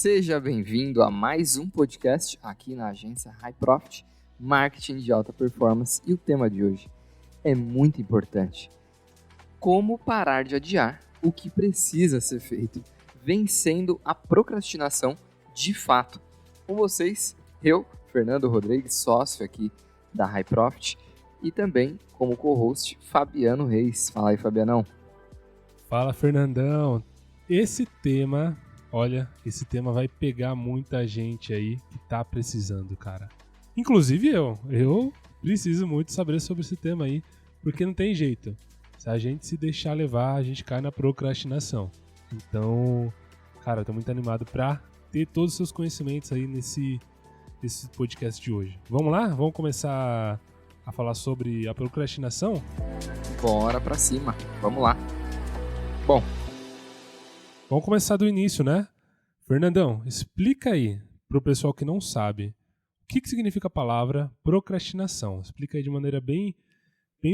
Seja bem-vindo a mais um podcast aqui na agência High Profit, Marketing de Alta Performance, e o tema de hoje é muito importante. Como parar de adiar o que precisa ser feito, vencendo a procrastinação de fato. Com vocês, eu, Fernando Rodrigues, sócio aqui da High Profit, e também como co-host, Fabiano Reis. Fala aí, Fabianão. Fala, Fernandão. Esse tema vai pegar muita gente aí que tá precisando, cara. Inclusive eu preciso muito saber sobre esse tema aí, porque não tem jeito. Se a gente se deixar levar, a gente cai na procrastinação. Então, cara, eu tô muito animado pra ter todos os seus conhecimentos aí nesse podcast de hoje. Vamos lá? Vamos começar a falar sobre a procrastinação? Bora pra cima, vamos lá. Bom, vamos começar do início, né? Fernandão, explica aí pro pessoal que não sabe o que significa a palavra procrastinação. Explica aí de maneira bem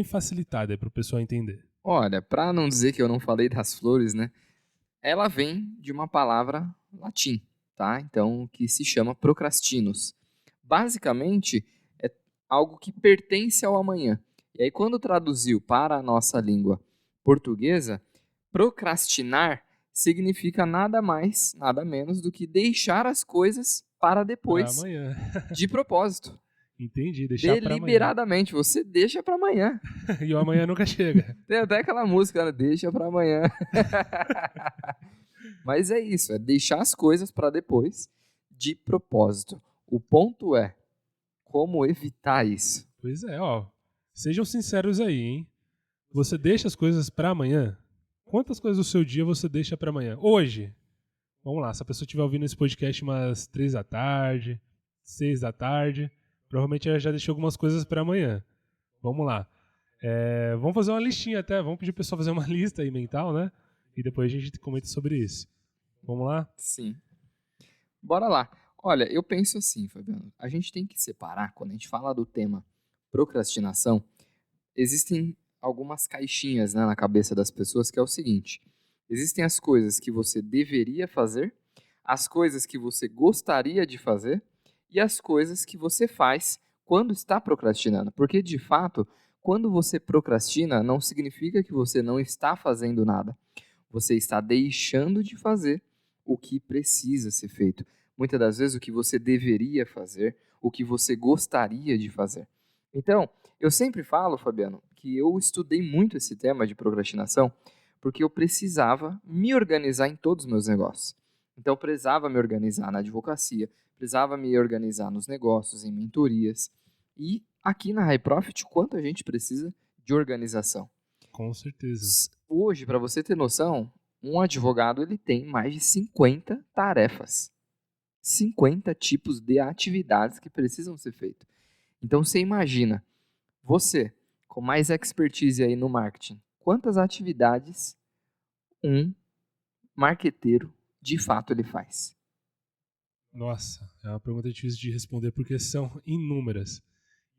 facilitada aí pro pessoal entender. olha, para não dizer que eu não falei das flores, né? Ela vem de uma palavra latim, tá? Então, que se chama procrastinus. Basicamente, é algo que pertence ao amanhã. E aí, quando traduziu para a nossa língua portuguesa, procrastinar significa nada mais, nada menos do que deixar as coisas para Pra depois, amanhã. de propósito. Entendi, deixar pra amanhã. Deliberadamente, você deixa para amanhã. E o amanhã nunca chega. Tem até aquela música, né? Deixa para amanhã. Mas é isso, é deixar as coisas para depois, de propósito. O ponto é como evitar isso. Pois é, ó. Sejam sinceros aí, hein? Você deixa as coisas pra amanhã? Quantas coisas do seu dia você deixa pra amanhã? Hoje. Vamos lá, se a pessoa estiver ouvindo esse podcast umas 3 da tarde, 6 da tarde, provavelmente ela já deixou algumas coisas pra amanhã. Vamos lá. Vamos fazer uma listinha até, vamos pedir pro pessoal fazer uma lista aí mental, né? E depois a gente comenta sobre isso. Vamos lá? Sim. Bora lá. Olha, eu penso assim, Fabiano, a gente tem que separar, quando a gente fala do tema procrastinação, existem algumas caixinhas, né, na cabeça das pessoas, que é o seguinte: existem as coisas que você deveria fazer, as coisas que você gostaria de fazer e as coisas que você faz quando está procrastinando. Porque, de fato, quando você procrastina, não significa que você não está fazendo nada. Você está deixando de fazer o que precisa ser feito. Muitas das vezes o que você deveria fazer, o que você gostaria de fazer. Então, eu sempre falo, Fabiano, que eu estudei muito esse tema de procrastinação porque eu precisava me organizar em todos os meus negócios. Então, eu precisava me organizar na advocacia, precisava me organizar nos negócios, em mentorias. E aqui na High Profit, o quanto a gente precisa de organização. Com certeza. Hoje, para você ter noção, um advogado ele tem mais de 50 tarefas. 50 tipos de atividades que precisam ser feitas. Então, você imagina, você, com mais expertise aí no marketing, quantas atividades um marqueteiro, de fato, ele faz? Nossa, é uma pergunta difícil de responder porque são inúmeras.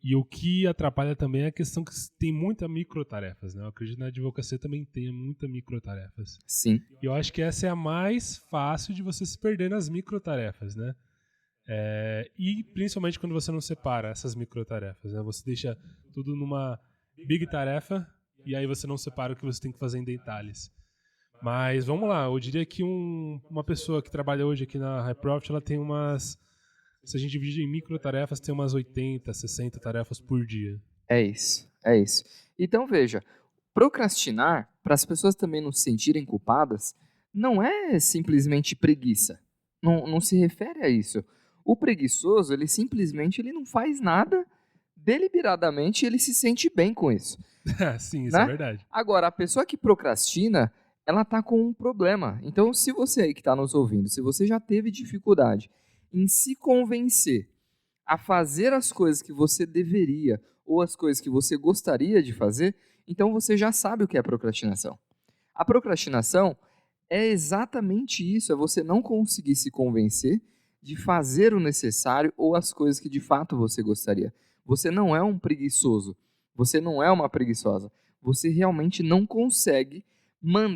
E o que atrapalha também é a questão que tem muitas microtarefas, né? Eu acredito que na advocacia também tenha muitas microtarefas. Sim. E eu acho que essa é a mais fácil de você se perder nas microtarefas, né? E principalmente quando você não separa essas microtarefas, né? Você deixa tudo numa big tarefa e aí você não separa o que você tem que fazer em detalhes. Mas vamos lá, eu diria que uma pessoa que trabalha hoje aqui na High Profit, ela tem se a gente dividir em microtarefas, tem umas 80, 60 tarefas por dia. É isso, é isso. Então, veja, procrastinar, para as pessoas também não se sentirem culpadas, não é simplesmente preguiça. Não se refere a isso. O preguiçoso, ele simplesmente ele não faz nada deliberadamente, ele se sente bem com isso. Sim, isso Né? é verdade. Agora, a pessoa que procrastina, ela está com um problema. Então, se você aí que está nos ouvindo, se você já teve dificuldade em se convencer a fazer as coisas que você deveria ou as coisas que você gostaria de fazer, então você já sabe o que é procrastinação. A procrastinação é exatamente isso, é você não conseguir se convencer de fazer o necessário ou as coisas que de fato você gostaria. Você não é um preguiçoso, você não é uma preguiçosa, você realmente não consegue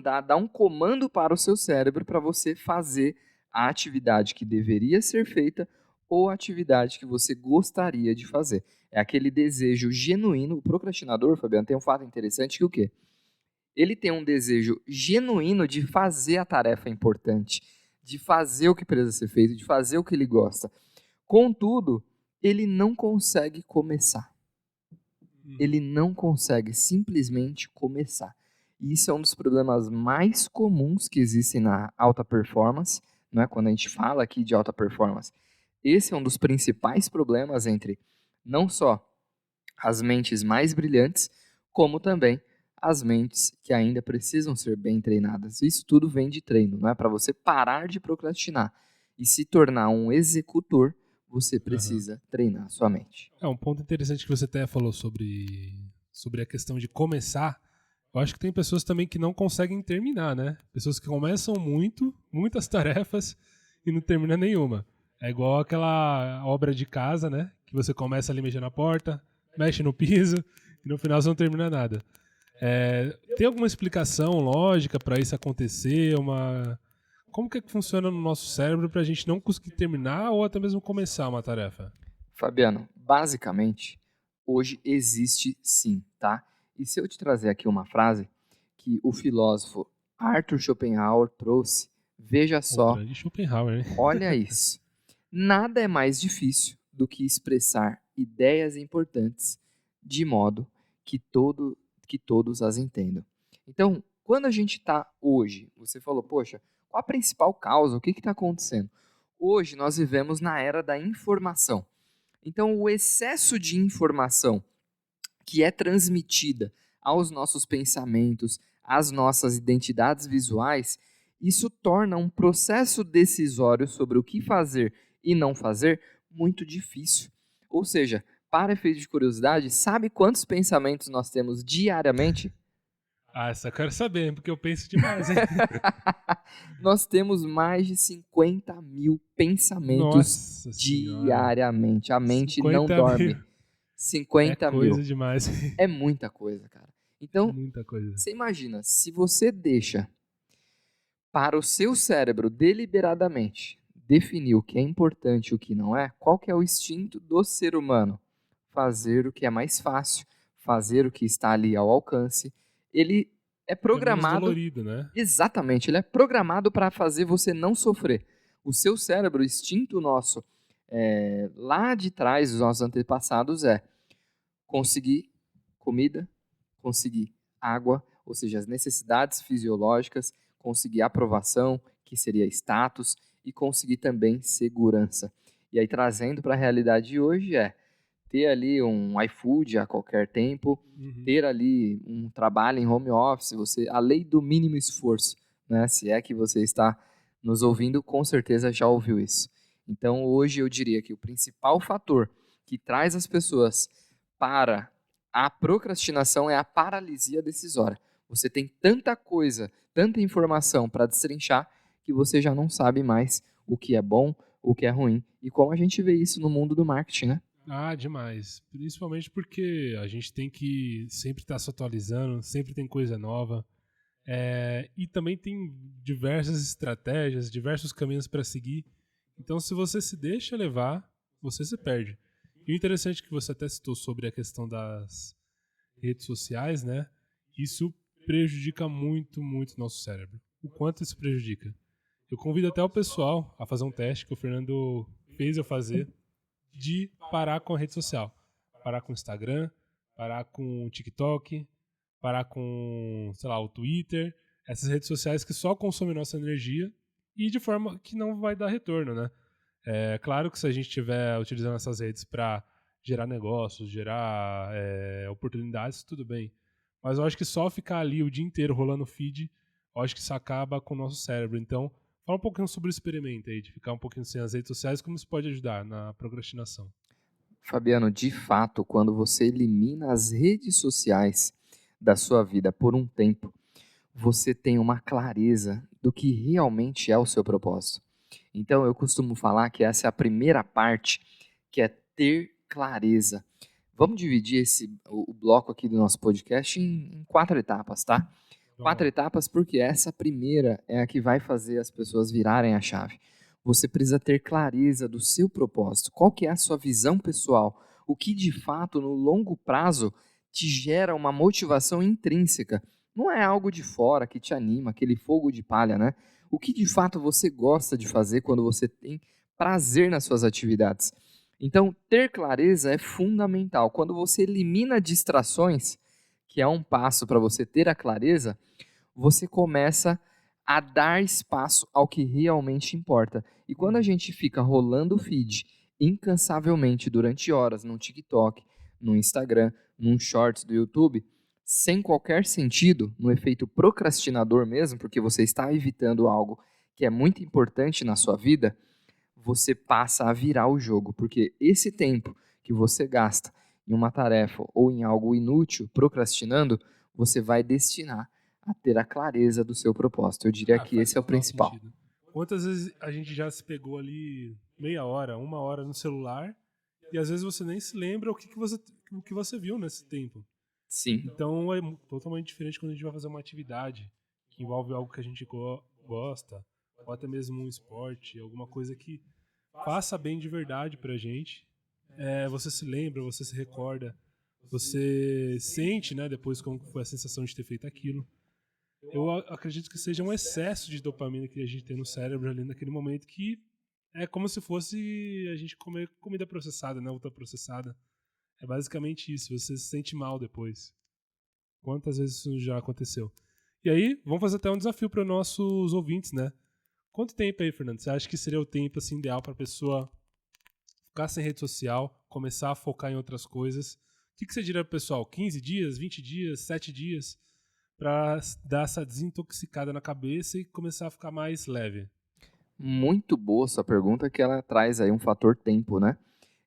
dar um comando para o seu cérebro para você fazer a atividade que deveria ser feita ou a atividade que você gostaria de fazer. É aquele desejo genuíno. O procrastinador, Fabiano, tem um fato interessante que o quê? Ele tem um desejo genuíno de fazer a tarefa importante, de fazer o que precisa ser feito, de fazer o que ele gosta. Contudo, ele não consegue começar. Ele não consegue simplesmente começar. E isso é um dos problemas mais comuns que existem na alta performance, né? Quando a gente fala aqui de alta performance. Esse é um dos principais problemas entre não só as mentes mais brilhantes, como também as mentes que ainda precisam ser bem treinadas. Isso tudo vem de treino, não é? Para você parar de procrastinar e se tornar um executor, você precisa treinar a sua mente. Um ponto interessante que você até falou sobre a questão de começar. Eu acho que tem pessoas também que não conseguem terminar, né? Pessoas que começam muitas tarefas e não terminam nenhuma. É igual aquela obra de casa, né? Que você começa ali mexendo na porta, mexe no piso e no final você não termina nada. Tem alguma explicação lógica para isso acontecer? Como que funciona no nosso cérebro para a gente não conseguir terminar ou até mesmo começar uma tarefa? Fabiano, basicamente, hoje existe sim, tá? E se eu te trazer aqui uma frase que o filósofo Arthur Schopenhauer trouxe, veja só, grande Schopenhauer, hein? olha isso. Nada é mais difícil do que expressar ideias importantes de modo que todos as entendam. Então, quando a gente está hoje, você falou, poxa, qual a principal causa? O que está acontecendo? Hoje nós vivemos na era da informação. Então, o excesso de informação que é transmitida aos nossos pensamentos, às nossas identidades visuais, isso torna um processo decisório sobre o que fazer e não fazer muito difícil. Ou seja, para efeito de curiosidade, sabe quantos pensamentos nós temos diariamente? Essa eu quero saber, porque eu penso demais, hein? Nós temos mais de 50 mil pensamentos Nossa senhora. diariamente. A mente não 50 dorme. mil. 50 É mil. coisa demais. É muita coisa, cara. Então, Muita coisa. você imagina, se você deixa para o seu cérebro deliberadamente definir o que é importante e o que não é, qual que é o instinto do ser humano? Fazer o que é mais fácil, fazer o que está ali ao alcance. Ele é É menos programado, dolorido, né? exatamente, ele é programado para fazer você não sofrer. O seu cérebro, o instinto nosso, lá de trás, dos nossos antepassados, é conseguir comida, conseguir água, ou seja, as necessidades fisiológicas, conseguir aprovação, que seria status, e conseguir também segurança. E aí, trazendo para a realidade de hoje, ter ali um iFood a qualquer tempo, ter ali um trabalho em home office, a lei do mínimo esforço, né? Se é que você está nos ouvindo, com certeza já ouviu isso. Então, hoje eu diria que o principal fator que traz as pessoas para a procrastinação é a paralisia decisória. Você tem tanta coisa, tanta informação para destrinchar que você já não sabe mais o que é bom, o que é ruim. E como a gente vê isso no mundo do marketing, né? Ah, demais. Principalmente porque a gente tem que sempre estar se atualizando, sempre tem coisa nova. E também tem diversas estratégias, diversos caminhos para seguir. Então, se você se deixa levar, você se perde. E o interessante é que você até citou sobre a questão das redes sociais, né? Isso prejudica muito, muito o nosso cérebro. O quanto isso prejudica? Eu convido até o pessoal a fazer um teste que o Fernando fez eu fazer, de parar com a rede social. Parar com o Instagram, parar com o TikTok, parar com, sei lá, o Twitter, essas redes sociais que só consomem nossa energia e de forma que não vai dar retorno, né? É claro que se a gente estiver utilizando essas redes para gerar negócios, gerar oportunidades, tudo bem. Mas eu acho que só ficar ali o dia inteiro rolando feed, eu acho que isso acaba com o nosso cérebro. Então, fala um pouquinho sobre o experimento aí, de ficar um pouquinho sem as redes sociais, como isso pode ajudar na procrastinação. Fabiano, de fato, quando você elimina as redes sociais da sua vida por um tempo, você tem uma clareza do que realmente é o seu propósito. Então, eu costumo falar que essa é a primeira parte, que é ter clareza. Vamos dividir o bloco aqui do nosso podcast em 4 etapas, tá? Vamos 4 lá. etapas porque essa primeira é a que vai fazer as pessoas virarem a chave. você precisa ter clareza do seu propósito. Qual que é a sua visão pessoal? O que de fato no longo prazo te gera uma motivação intrínseca. Não é algo de fora que te anima, aquele fogo de palha, né? O que de fato você gosta de fazer quando você tem prazer nas suas atividades. Então, ter clareza é fundamental. Quando você elimina distrações, que é um passo para você ter a clareza, você começa a dar espaço ao que realmente importa. E quando a gente fica rolando o feed incansavelmente durante horas no TikTok, no Instagram, num Shorts do YouTube, sem qualquer sentido, no efeito procrastinador mesmo, porque você está evitando algo que é muito importante na sua vida, você passa a virar o jogo, porque esse tempo que você gasta em uma tarefa ou em algo inútil, procrastinando, você vai destinar a ter a clareza do seu propósito. Eu diria que Faz esse é o total principal. sentido. Quantas vezes a gente já se pegou ali meia hora, uma hora no celular, e às vezes você nem se lembra o que você viu nesse tempo. Sim. Então é totalmente diferente quando a gente vai fazer uma atividade que envolve algo que a gente gosta, ou até mesmo um esporte, alguma coisa que faça bem de verdade pra gente. Você se lembra, você se recorda, você sente, né, depois como foi a sensação de ter feito aquilo. Eu acredito que seja um excesso de dopamina que a gente tem no cérebro ali naquele momento, que é como se fosse a gente comer comida processada, né, ultraprocessada. É basicamente isso, você se sente mal depois. Quantas vezes isso já aconteceu? E aí, vamos fazer até um desafio para nossos ouvintes, né? Quanto tempo aí, Fernando? Você acha que seria o tempo assim, ideal para a pessoa ficar sem rede social, começar a focar em outras coisas? O que você diria pro pessoal? 15 dias, 20 dias, 7 dias? Para dar essa desintoxicada na cabeça e começar a ficar mais leve? Muito boa sua pergunta, que ela traz aí um fator tempo, né?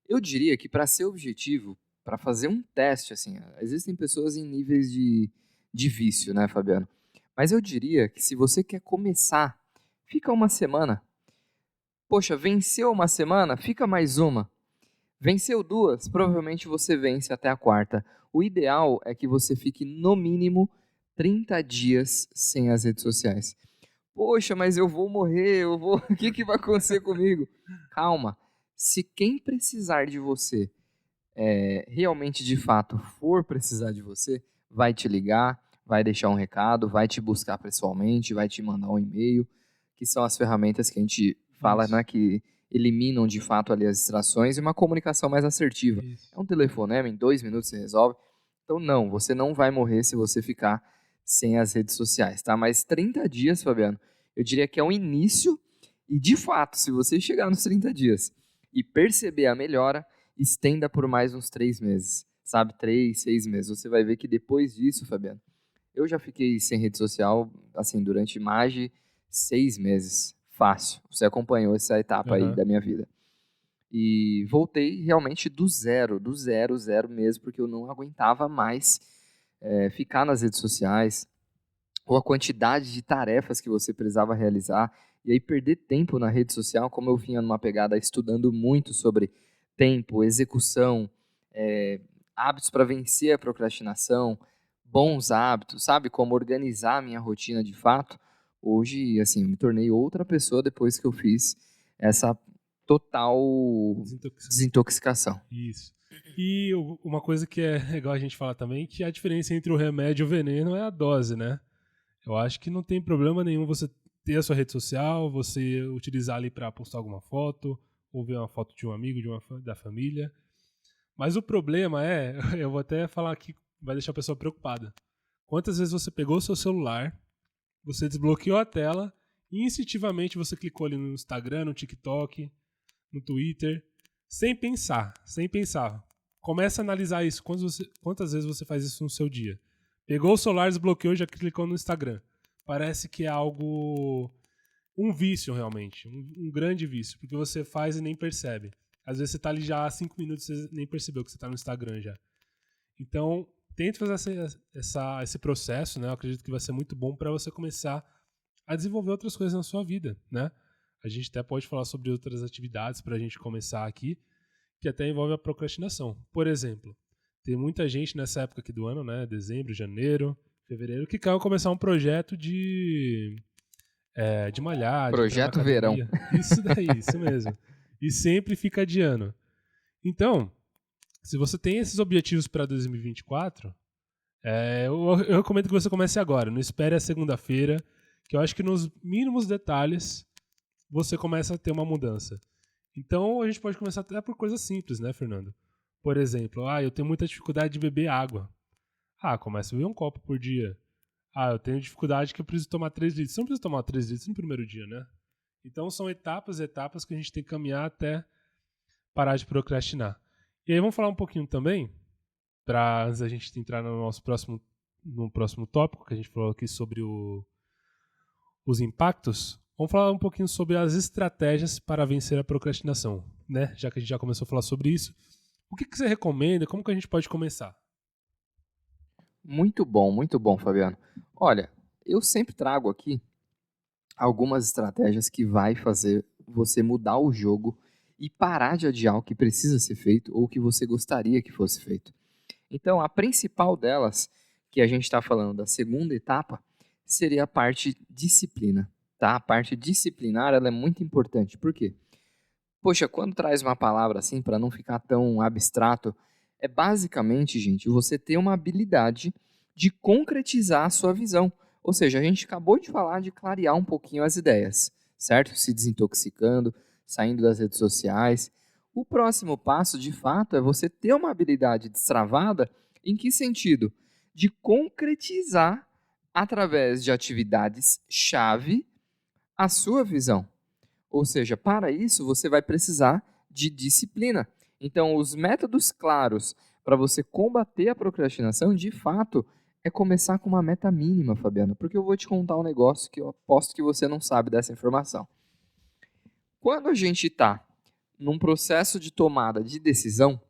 Eu diria que para ser objetivo, para fazer um teste, assim, existem pessoas em níveis de vício, né, Fabiano? Mas eu diria que se você quer começar, fica uma semana. Poxa, venceu uma semana? Fica mais uma. Venceu duas? Provavelmente você vence até a quarta. O ideal é que você fique no mínimo 30 dias sem as redes sociais. Poxa, mas eu vou morrer, eu vou. O que, que vai acontecer comigo? Calma. Se quem precisar de você realmente de fato for precisar de você, vai te ligar, vai deixar um recado, vai te buscar pessoalmente, vai te mandar um e-mail, que são as ferramentas que a gente fala, Isso, né, que eliminam de fato ali as distrações e uma comunicação mais assertiva. isso. É um telefonema, em 2 minutos você resolve. Então não, você não vai morrer se você ficar sem as redes sociais, tá? Mas 30 dias, Fabiano, eu diria que é um início e de fato, se você chegar nos 30 dias e perceber a melhora, estenda por mais uns 3 meses, sabe? 3, 6 meses. Você vai ver que depois disso, Fabiano, eu já fiquei sem rede social, assim, durante mais de 6 meses. Fácil. Você acompanhou essa etapa aí Aham. da minha vida. E voltei realmente do zero, zero mesmo, porque eu não aguentava mais ficar nas redes sociais, ou a quantidade de tarefas que você precisava realizar, e aí perder tempo na rede social, como eu vinha numa pegada estudando muito sobre tempo, execução, eh, hábitos para vencer a procrastinação, bons hábitos, sabe? Como organizar a minha rotina de fato. Hoje, assim, eu me tornei outra pessoa depois que eu fiz essa total desintoxicação. Isso. E uma coisa que é legal a gente falar também, que a diferença entre o remédio e o veneno é a dose, né? Eu acho que não tem problema nenhum você ter a sua rede social, você utilizar ali para postar alguma foto, ou ver uma foto de um amigo, da família. Mas o problema é, eu vou até falar aqui, vai deixar a pessoa preocupada. Quantas vezes você pegou o seu celular, você desbloqueou a tela e instintivamente você clicou ali no Instagram, no TikTok, no Twitter, sem pensar, sem pensar. Começa a analisar isso. Quantas vezes você faz isso no seu dia? Pegou o celular, desbloqueou e já clicou no Instagram. Parece que é algo... um vício, realmente. Um grande vício. Porque você faz e nem percebe. Às vezes você tá ali já há 5 minutos e você nem percebeu que você tá no Instagram já. Então, tente fazer esse processo, né? Eu acredito que vai ser muito bom para você começar a desenvolver outras coisas na sua vida, né? A gente até pode falar sobre outras atividades para a gente começar aqui, que até envolve a procrastinação. Por exemplo, tem muita gente nessa época aqui do ano, né? Dezembro, janeiro, fevereiro, que quer começar um projeto de de malhar, de entrar na Projeto Verão. academia. Isso daí, isso mesmo. E sempre fica adiando. Então, se você tem esses objetivos para 2024, eu recomendo que você comece agora. Não espere a segunda-feira, que eu acho que nos mínimos detalhes você começa a ter uma mudança. Então, a gente pode começar até por coisas simples, né, Fernando? Por exemplo, eu tenho muita dificuldade de beber água. Começa a beber um copo por dia. Eu tenho dificuldade que eu preciso tomar 3 litros. Você não precisa tomar 3 litros no primeiro dia, né? Então, são etapas que a gente tem que caminhar até parar de procrastinar. E aí, vamos falar um pouquinho também, antes da gente entrar no próximo tópico, que a gente falou aqui sobre os impactos. Vamos falar um pouquinho sobre as estratégias para vencer a procrastinação, né? Já que a gente já começou a falar sobre isso. O que você recomenda? Como que a gente pode começar? Muito bom, Fabiano. Olha, eu sempre trago aqui algumas estratégias que vai fazer você mudar o jogo e parar de adiar o que precisa ser feito ou o que você gostaria que fosse feito. Então, a principal delas, que a gente está falando da segunda etapa, seria a parte disciplina, tá? A parte disciplinar, ela é muito importante. Por quê? Poxa, quando traz uma palavra assim, para não ficar tão abstrato, é basicamente, gente, você ter uma habilidade de concretizar a sua visão. Ou seja, a gente acabou de falar de clarear um pouquinho as ideias, certo? Se desintoxicando, saindo das redes sociais. O próximo passo, de fato, é você ter uma habilidade destravada. Em que sentido? De concretizar, através de atividades-chave, a sua visão. Ou seja, para isso você vai precisar de disciplina. Então, os métodos claros para você combater a procrastinação, de fato, é começar com uma meta mínima, Fabiano. Porque eu vou te contar um negócio que eu aposto que você não sabe dessa informação. Quando a gente está num processo de tomada de decisão,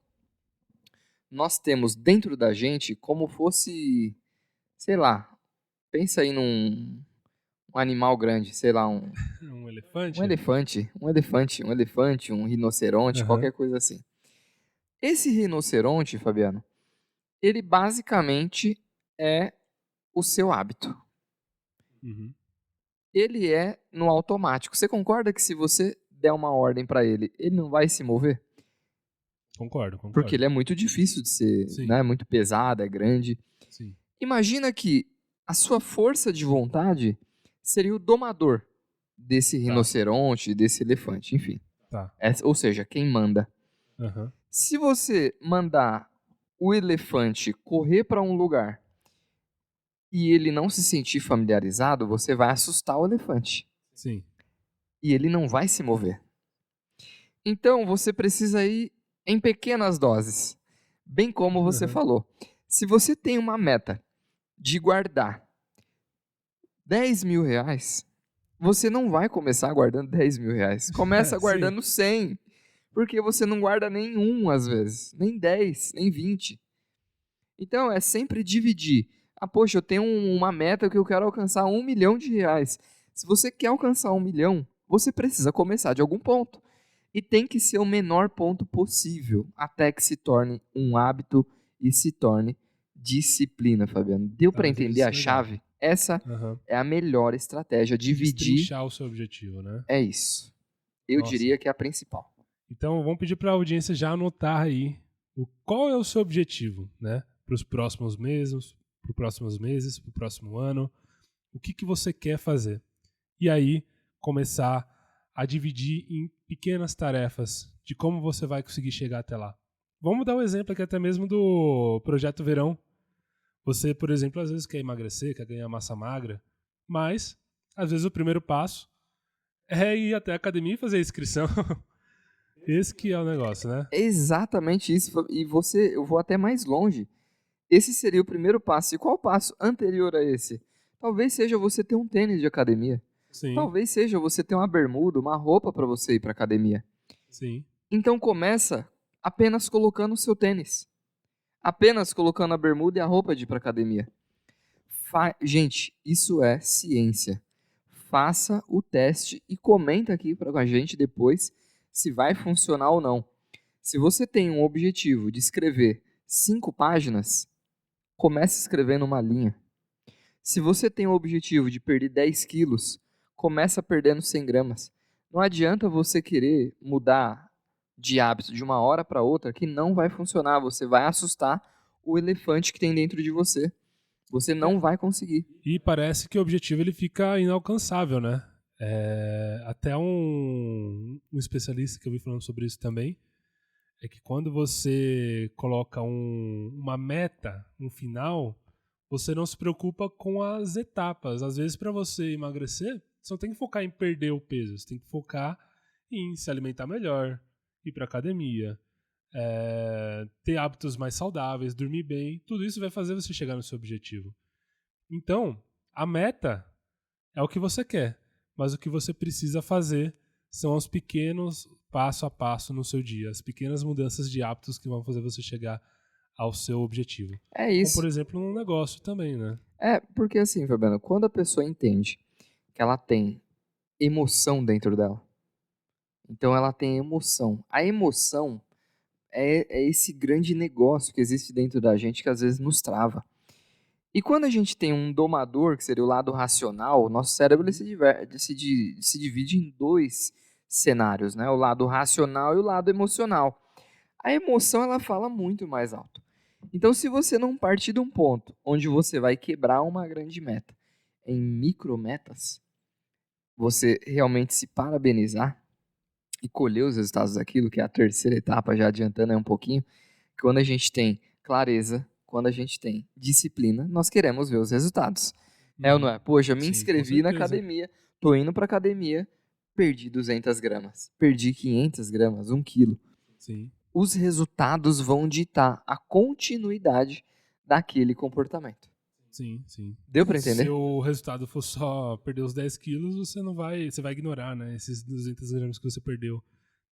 nós temos dentro da gente como fosse, sei lá, pensa aí num animal grande, sei lá, Um elefante? um rinoceronte, Aham. qualquer coisa assim. Esse rinoceronte, Fabiano, ele basicamente é o seu hábito. Uhum. Ele é no automático. Você concorda que se você der uma ordem para ele, ele não vai se mover? Concordo. Porque ele é muito difícil de ser, Sim, né? Muito pesado, é grande. sim. Imagina que a sua força de vontade seria o domador desse Tá, rinoceronte, desse elefante, enfim. tá. Ou seja, quem manda. Aham. Se você mandar o elefante correr para um lugar e ele não se sentir familiarizado, você vai assustar o elefante Sim. e ele não vai se mover. Então você precisa ir em pequenas doses, bem como você Aham. falou. Se você tem uma meta de guardar R$ 10.000, você não vai começar guardando R$ 10.000. Começa Sim. guardando 100, porque você não guarda nenhum às vezes, nem 10, nem 20. Então é sempre dividir. Poxa, eu tenho uma meta que eu quero alcançar R$ 1 milhão. Se você quer alcançar 1 milhão, você precisa começar de algum ponto. E tem que ser o menor ponto possível, até que se torne um hábito e se torne disciplina, Fabiano. Deu para Entendi, entender isso a é legal. chave? Essa Aham. é a melhor estratégia. Dividir Destrinchar o seu objetivo, né? é isso. Eu Nossa. diria que é a principal. Então, vamos pedir para a audiência já anotar aí qual é o seu objetivo, né? Para os próximos meses, para o próximo ano. O que você quer fazer? E aí, começar a dividir em pequenas tarefas de como você vai conseguir chegar até lá. Vamos dar um exemplo aqui até mesmo do Projeto Verão. Você, por exemplo, às vezes quer emagrecer, quer ganhar massa magra, mas, às vezes, o primeiro passo é ir até a academia e fazer a inscrição. Esse que é o negócio, né? É exatamente isso. E eu vou até mais longe. Esse seria o primeiro passo. E qual passo anterior a esse? Talvez seja você ter um tênis de academia. Sim, Talvez seja você ter uma bermuda, uma roupa para você ir para academia. sim. Então começa apenas colocando o seu tênis. Apenas colocando a bermuda e a roupa de ir para academia. Gente, isso é ciência. Faça o teste e comenta aqui para a gente depois se vai funcionar ou não. Se você tem um objetivo de escrever 5 páginas, comece escrevendo uma linha. Se você tem o objetivo de perder 10 quilos, começa perdendo 100 gramas. Não adianta você querer mudar de hábito de uma hora para outra que não vai funcionar. Você vai assustar o elefante que tem dentro de você. Você não vai conseguir. E parece que o objetivo ele fica inalcançável, né? Até um especialista que eu vi falando sobre isso também, é que quando você coloca uma meta, um final, você não se preocupa com as etapas. Às vezes, para você emagrecer, você não tem que focar em perder o peso, você tem que focar em se alimentar melhor, ir para academia, ter hábitos mais saudáveis, dormir bem. Tudo isso vai fazer você chegar no seu objetivo. Então, a meta é o que você quer, mas o que você precisa fazer são os pequenos passo a passo no seu dia, as pequenas mudanças de hábitos que vão fazer você chegar ao seu objetivo. É isso. Como, por exemplo, num negócio também, né? Porque assim, Fabiano, quando a pessoa entende que ela tem emoção dentro dela, então ela tem emoção. A emoção é esse grande negócio que existe dentro da gente que às vezes nos trava. E quando a gente tem um domador, que seria o lado racional, o nosso cérebro ele se divide em dois cenários, né? O lado racional e o lado emocional. A emoção ela fala muito mais alto. Então, se você não partir de um ponto onde você vai quebrar uma grande meta em micrometas, você realmente se parabenizar e colher os resultados daquilo, que é a terceira etapa, já adiantando aí um pouquinho, quando a gente tem clareza, quando a gente tem disciplina, nós queremos ver os resultados. É ou não é? Poxa, eu me inscrevi na academia, tô indo pra academia, perdi 200 gramas, perdi 500 gramas, 1 quilo. Sim. Os resultados vão ditar a continuidade daquele comportamento. Sim, sim. Deu pra entender? Se o resultado for só perder os 10 quilos, você vai ignorar, né? Esses 200 gramas que você perdeu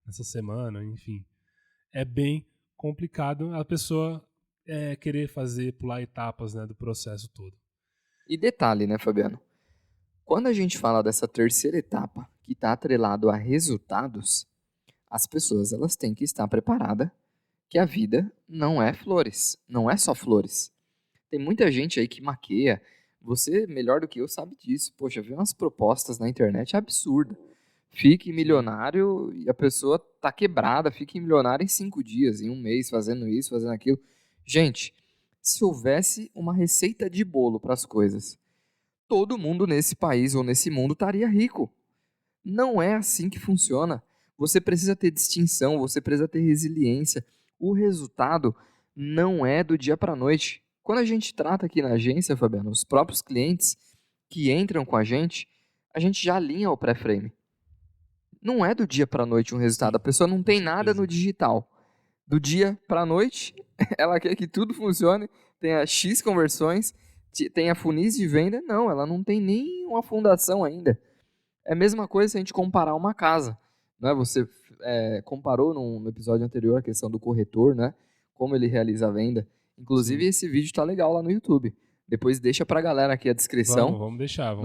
nessa semana, enfim. É bem complicado a pessoa querer pular etapas, né, do processo todo. E detalhe, né, Fabiano? Quando a gente fala dessa terceira etapa, que está atrelado a resultados, as pessoas elas têm que estar preparadas que a vida não é flores, não é só flores. Tem muita gente aí que maqueia, você melhor do que eu sabe disso. Poxa, vê umas propostas na internet absurdas. Fique milionário e a pessoa tá quebrada, fique milionário em 5 dias, em um mês, fazendo isso, fazendo aquilo. Gente, se houvesse uma receita de bolo para as coisas, todo mundo nesse país ou nesse mundo estaria rico. Não é assim que funciona. Você precisa ter distinção, você precisa ter resiliência. O resultado não é do dia para a noite. Quando a gente trata aqui na agência, Fabiano, os próprios clientes que entram com a gente já alinha o pré-frame. Não é do dia para a noite um resultado. A pessoa não tem nada no digital. Do dia para a noite, ela quer que tudo funcione, tenha X conversões, tenha funis de venda. Não, ela não tem nem uma fundação ainda. É a mesma coisa se a gente comparar uma casa. Né? Você comparou no episódio anterior a questão do corretor, né? Como ele realiza a venda. Inclusive, esse vídeo está legal lá no YouTube. Depois deixa para a galera aqui a descrição. Vamos deixar.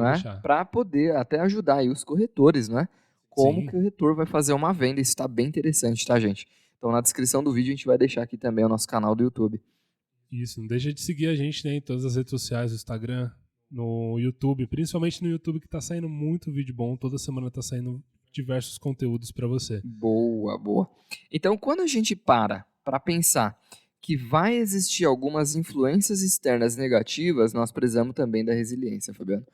Para poder até ajudar aí os corretores, né? Como que o corretor vai fazer uma venda. Isso está bem interessante, tá, gente? Então, na descrição do vídeo, a gente vai deixar aqui também o nosso canal do YouTube. Isso, não deixa de seguir a gente, né, em todas as redes sociais, no Instagram, no YouTube, principalmente no YouTube, que tá saindo muito vídeo bom. Toda semana tá saindo diversos conteúdos para você. Boa, boa. Então, quando a gente para pensar que vai existir algumas influências externas negativas, nós precisamos também da resiliência, Fabiano.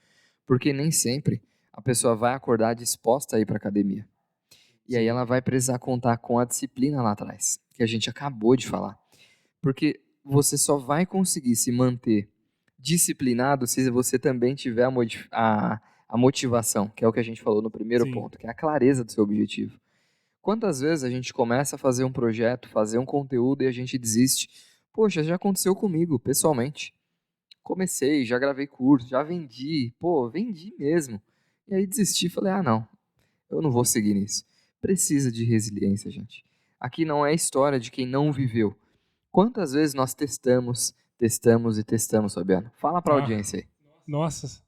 Porque nem sempre a pessoa vai acordar disposta a ir para academia. E aí ela vai precisar contar com a disciplina lá atrás, que a gente acabou de falar. Porque você só vai conseguir se manter disciplinado se você também tiver a motivação, que é o que a gente falou no primeiro ponto, que é a clareza do seu objetivo. Quantas vezes a gente começa a fazer um projeto, fazer um conteúdo e a gente desiste? Poxa, já aconteceu comigo, pessoalmente. Comecei, já gravei curso, já vendi, vendi mesmo. E aí desisti, falei, não, eu não vou seguir nisso. Precisa de resiliência, gente. Aqui não é história de quem não viveu. Quantas vezes nós testamos, Fabiano? Fala pra audiência aí. Nossa,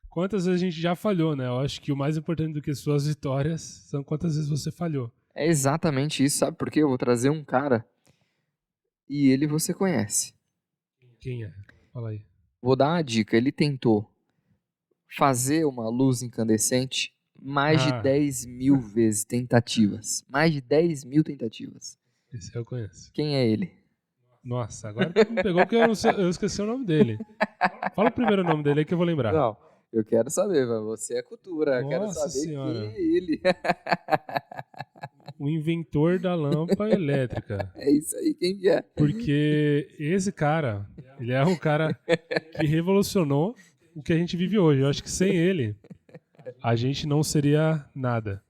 quantas vezes a gente já falhou, né? Eu acho que o mais importante do que suas vitórias são quantas vezes você falhou. É exatamente isso, sabe por quê? Eu vou trazer um cara e ele você conhece. Quem é? Fala aí. Vou dar uma dica, ele tentou fazer uma luz incandescente mais de 10 mil vezes tentativas. Mais de 10 mil tentativas. Esse eu conheço. Quem é ele? Nossa, agora tu me pegou porque eu esqueci o nome dele. Fala o primeiro nome dele aí que eu vou lembrar. Não, eu quero saber, mas você é cultura. Eu quero Nossa saber senhora. quem é ele. O inventor da lâmpada elétrica. É isso aí, quem que é? Porque esse cara, ele é um cara que revolucionou o que a gente vive hoje. Eu acho que sem ele, a gente não seria nada.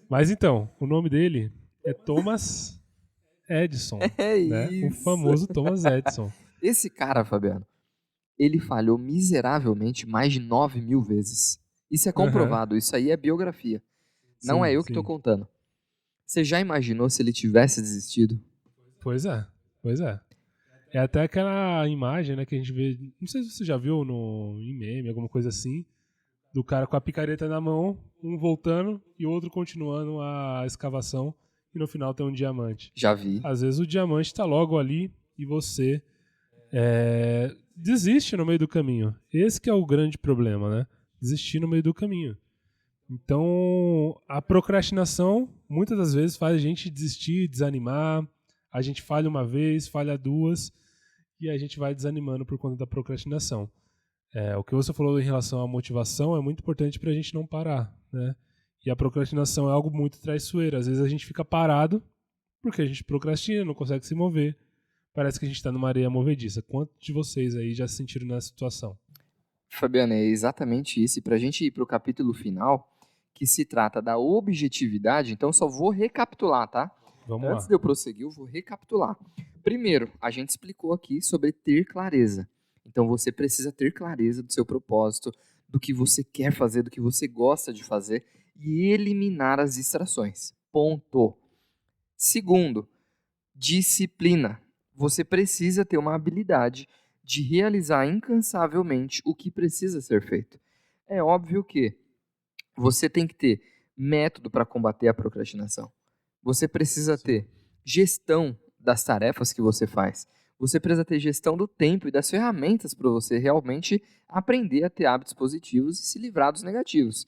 Mas então, o nome dele é Thomas Edison. É né? O isso. famoso Thomas Edison. Esse cara, Fabiano, ele falhou miseravelmente mais de 9 mil vezes. Isso é comprovado, isso aí é biografia. Não Sim, é eu que sim. tô contando. Você já imaginou se ele tivesse desistido? Pois é, pois é. É até aquela imagem, né, que a gente vê, não sei se você já viu em meme, alguma coisa assim, do cara com a picareta na mão, um voltando e o outro continuando a escavação e no final tem um diamante. Já vi. Às vezes o diamante tá logo ali e você desiste no meio do caminho. Esse que é o grande problema, né? Desistir no meio do caminho. Então, a procrastinação muitas das vezes faz a gente desistir, desanimar. A gente falha uma vez, falha duas e a gente vai desanimando por conta da procrastinação. O que você falou em relação à motivação é muito importante para a gente não parar, né? E a procrastinação é algo muito traiçoeiro. Às vezes a gente fica parado porque a gente procrastina, não consegue se mover. Parece que a gente está numa areia movediça. Quantos de vocês aí já se sentiram nessa situação? Fabiano, é exatamente isso. E para a gente ir para o capítulo final, que se trata da objetividade, então só vou recapitular, tá? Vamos Antes lá. de eu prosseguir, eu vou recapitular. Primeiro, a gente explicou aqui sobre ter clareza. Então você precisa ter clareza do seu propósito, do que você quer fazer, do que você gosta de fazer e eliminar as distrações. Ponto. Segundo, disciplina. Você precisa ter uma habilidade de realizar incansavelmente o que precisa ser feito. É óbvio que você tem que ter método para combater a procrastinação. Você precisa ter gestão das tarefas que você faz. Você precisa ter gestão do tempo e das ferramentas para você realmente aprender a ter hábitos positivos e se livrar dos negativos.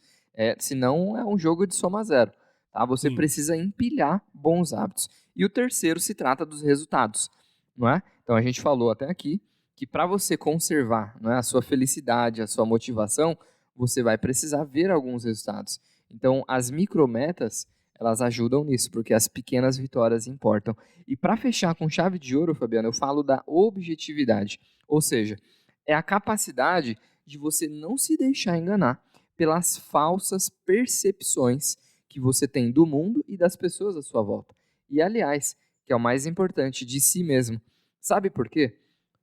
Senão é um jogo de soma zero. Tá? Você Sim. precisa empilhar bons hábitos. E o terceiro se trata dos resultados. Não é? Então a gente falou até aqui que para você conservar, não é, a sua felicidade, a sua motivação, você vai precisar ver alguns resultados. Então as micrometas, elas ajudam nisso, porque as pequenas vitórias importam. E para fechar com chave de ouro, Fabiano, eu falo da objetividade. Ou seja, é a capacidade de você não se deixar enganar pelas falsas percepções que você tem do mundo e das pessoas à sua volta. E, aliás, que é o mais importante, de si mesmo. Sabe por quê?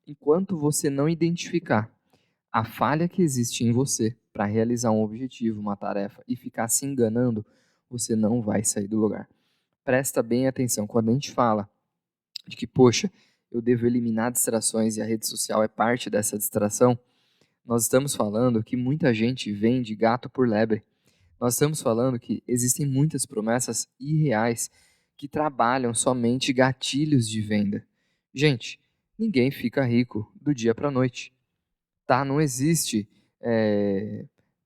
Enquanto você não identificar a falha que existe em você para realizar um objetivo, uma tarefa, e ficar se enganando, você não vai sair do lugar. Presta bem atenção, quando a gente fala de que, poxa, eu devo eliminar distrações e a rede social é parte dessa distração, nós estamos falando que muita gente vende gato por lebre. Nós estamos falando que existem muitas promessas irreais que trabalham somente gatilhos de venda. Gente, ninguém fica rico do dia para a noite. Tá? Não existe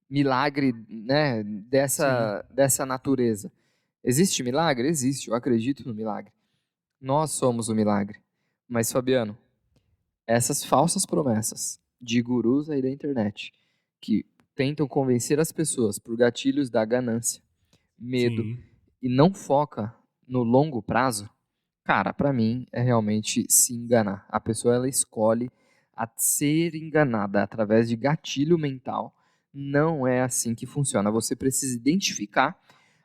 milagre, né, dessa natureza. Existe milagre? Existe, eu acredito no milagre. Nós somos o milagre. Mas, Fabiano, essas falsas promessas de gurus aí da internet que tentam convencer as pessoas por gatilhos da ganância, medo, Sim. e não foca no longo prazo, cara, pra mim é realmente se enganar. A pessoa, ela escolhe a ser enganada através de gatilho mental. Não é assim que funciona. Você precisa identificar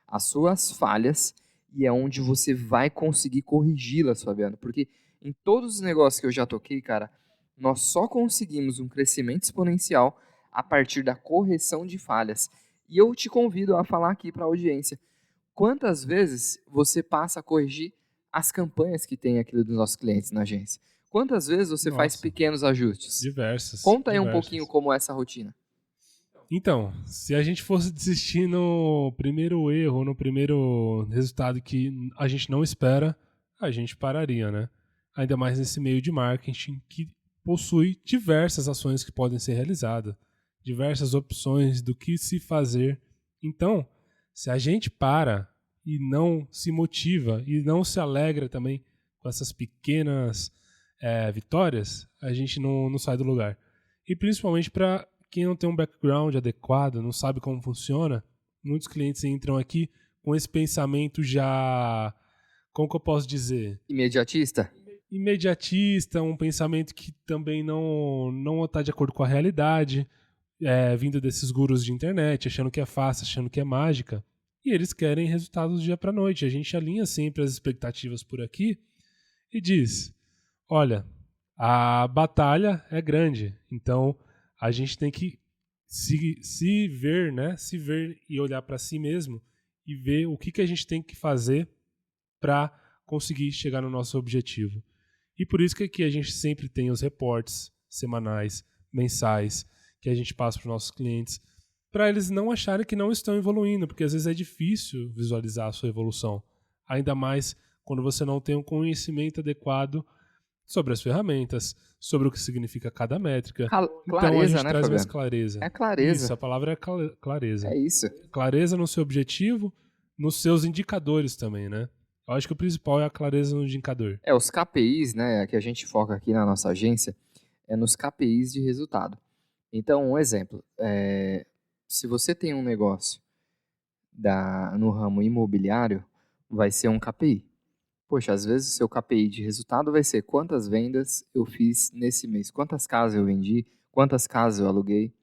as suas falhas e é onde você vai conseguir corrigi-las, Fabiano. Porque em todos os negócios que eu já toquei, cara, nós só conseguimos um crescimento exponencial a partir da correção de falhas. E eu te convido a falar aqui para a audiência. Quantas vezes você passa a corrigir as campanhas que tem aqui dos nossos clientes na agência? Quantas vezes você faz pequenos ajustes? Diversas. Conta aí um pouquinho como é essa rotina. Então, se a gente fosse desistir no primeiro erro, no primeiro resultado que a gente não espera, a gente pararia, né? Ainda mais nesse meio de marketing que possui diversas ações que podem ser realizadas. diversas opções do que se fazer. Então, se a gente para e não se motiva e não se alegra também com essas pequenas vitórias, a gente não sai do lugar. E principalmente para quem não tem um background adequado, não sabe como funciona, muitos clientes entram aqui com esse pensamento já, como que eu posso dizer? Imediatista? Imediatista, um pensamento que também não está de acordo com a realidade, vindo desses gurus de internet, achando que é fácil, achando que é mágica, e eles querem resultados do dia para noite. A gente alinha sempre as expectativas por aqui e diz, olha, a batalha é grande, então a gente tem que se ver, né? Se ver e olhar para si mesmo e ver o que a gente tem que fazer para conseguir chegar no nosso objetivo. E por isso que aqui a gente sempre tem os reportes semanais, mensais, que a gente passa para os nossos clientes, para eles não acharem que não estão evoluindo, porque às vezes é difícil visualizar a sua evolução, ainda mais quando você não tem um conhecimento adequado sobre as ferramentas, sobre o que significa cada métrica. Clareza, então a gente né, traz mais Fabiano? clareza. É clareza. Isso, a palavra é clareza. É isso. Clareza no seu objetivo, nos seus indicadores também, né? Eu acho que o principal é a clareza no indicador. Os KPIs, né, que a gente foca aqui na nossa agência, é nos KPIs de resultado. Então, um exemplo, se você tem um negócio no ramo imobiliário, vai ser um KPI. Poxa, às vezes o seu KPI de resultado vai ser quantas vendas eu fiz nesse mês, quantas casas eu vendi, quantas casas eu aluguei.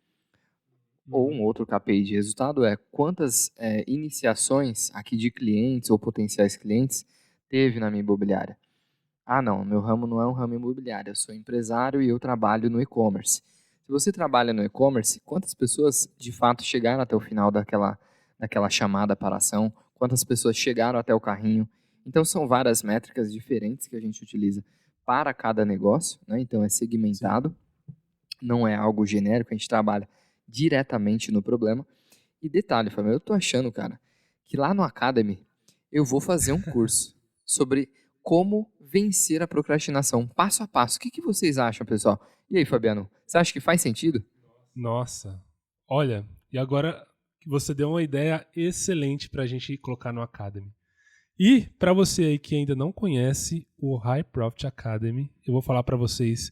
Ou um outro KPI de resultado é quantas iniciações aqui de clientes ou potenciais clientes teve na minha imobiliária. Ah, não, meu ramo não é um ramo imobiliário, eu sou empresário e eu trabalho no e-commerce. Se você trabalha no e-commerce, quantas pessoas de fato chegaram até o final daquela chamada para ação? Quantas pessoas chegaram até o carrinho? Então, são várias métricas diferentes que a gente utiliza para cada negócio, né? Então, é segmentado, não é algo genérico, a gente trabalha diretamente no problema. E detalhe, Fábio, eu tô achando, cara, que lá no Academy eu vou fazer um curso sobre como vencer a procrastinação, passo a passo. O que vocês acham, pessoal? E aí, Fabiano, você acha que faz sentido? Nossa, olha, e agora que você deu uma ideia excelente pra gente colocar no Academy. E para você aí que ainda não conhece o High Profit Academy, eu vou falar para vocês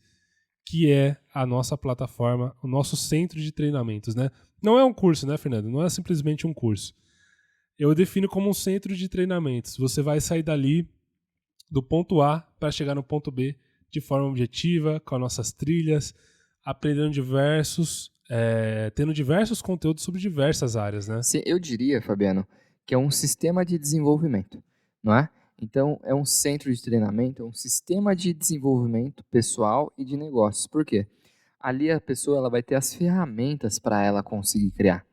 que é a nossa plataforma, o nosso centro de treinamentos, né? Não é um curso, né, Fernando? Não é simplesmente um curso. Eu defino como um centro de treinamentos. Você vai sair dali do ponto A para chegar no ponto B de forma objetiva, com as nossas trilhas, aprendendo tendo diversos conteúdos sobre diversas áreas, né? Sim, eu diria, Fabiano, que é um sistema de desenvolvimento, não é? Então, é um centro de treinamento, é um sistema de desenvolvimento pessoal e de negócios. Por quê? Ali a pessoa ela vai ter as ferramentas para ela conseguir criar,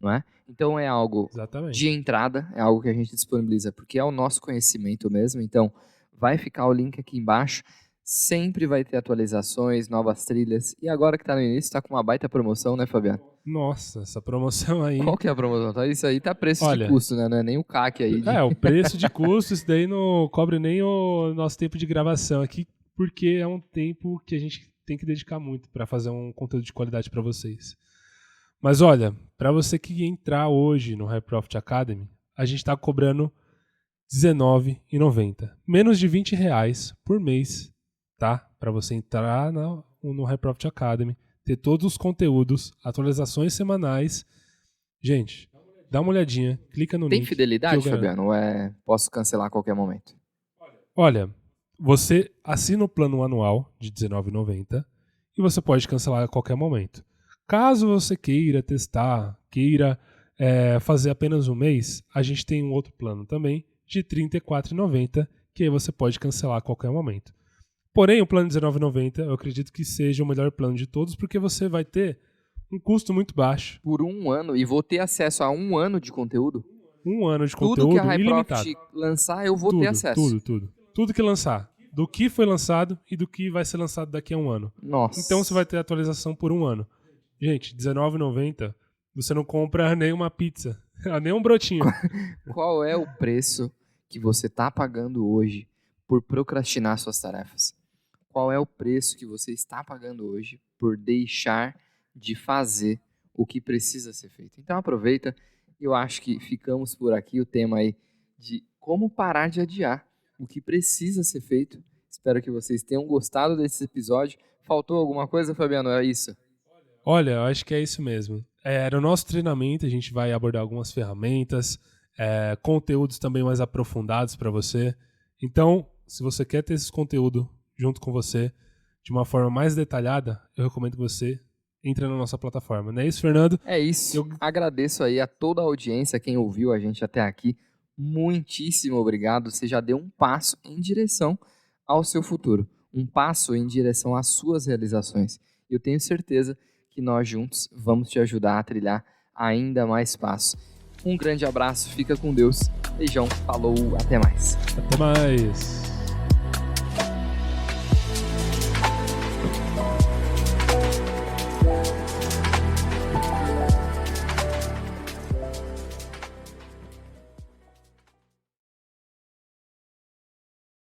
não é? Então, é algo de entrada, é algo que a gente disponibiliza, porque é o nosso conhecimento mesmo. Então, vai ficar o link aqui embaixo. Sempre vai ter atualizações, novas trilhas. E agora que está no início, está com uma baita promoção, né, Fabiano? Nossa, essa promoção aí... Qual que é a promoção? Tá, isso aí tá preço de custo, né? Não é nem o CAC aí. O preço de custo, isso daí não cobre nem o nosso tempo de gravação aqui, porque é um tempo que a gente tem que dedicar muito para fazer um conteúdo de qualidade para vocês. Mas olha, para você que entrar hoje no High Profit Academy, a gente está cobrando R$19,90. Menos de R$20 por mês, tá? Para você entrar no High Profit Academy, ter todos os conteúdos, atualizações semanais. Gente, dá uma olhadinha, clica no link. Tem fidelidade, Fabiano? Ou posso cancelar a qualquer momento? Olha, você assina o plano anual de R$19,90 e você pode cancelar a qualquer momento. Caso você queira testar, queira fazer apenas um mês, a gente tem um outro plano também de R$34,90 que aí você pode cancelar a qualquer momento. Porém, o plano de R$19,90 eu acredito que seja o melhor plano de todos, porque você vai ter um custo muito baixo. Por um ano, e vou ter acesso a um ano de conteúdo? Um ano de conteúdo ilimitado. Tudo que a High ilimitado. Profit lançar, eu vou ter acesso. Tudo que lançar. Do que foi lançado e do que vai ser lançado daqui a um ano. Nossa. Então você vai ter atualização por um ano. Gente, R$19,90, você não compra nem uma pizza, nem um brotinho. Qual é o preço que você está pagando hoje por procrastinar suas tarefas? Qual é o preço que você está pagando hoje por deixar de fazer o que precisa ser feito. Então aproveita, eu acho que ficamos por aqui o tema aí de como parar de adiar o que precisa ser feito. Espero que vocês tenham gostado desse episódio. Faltou alguma coisa, Fabiano? É isso? Olha, eu acho que é isso mesmo. No nosso treinamento a gente vai abordar algumas ferramentas, conteúdos também mais aprofundados para você. Então, se você quer ter esse conteúdo junto com você de uma forma mais detalhada, eu recomendo que você entre na nossa plataforma. Não é isso, Fernando? É isso. Agradeço aí a toda a audiência, quem ouviu a gente até aqui. Muitíssimo obrigado. Você já deu um passo em direção ao seu futuro. Um passo em direção às suas realizações. Eu tenho certeza que nós juntos vamos te ajudar a trilhar ainda mais passos. Um grande abraço, fica com Deus. Beijão, falou, até mais. Até mais.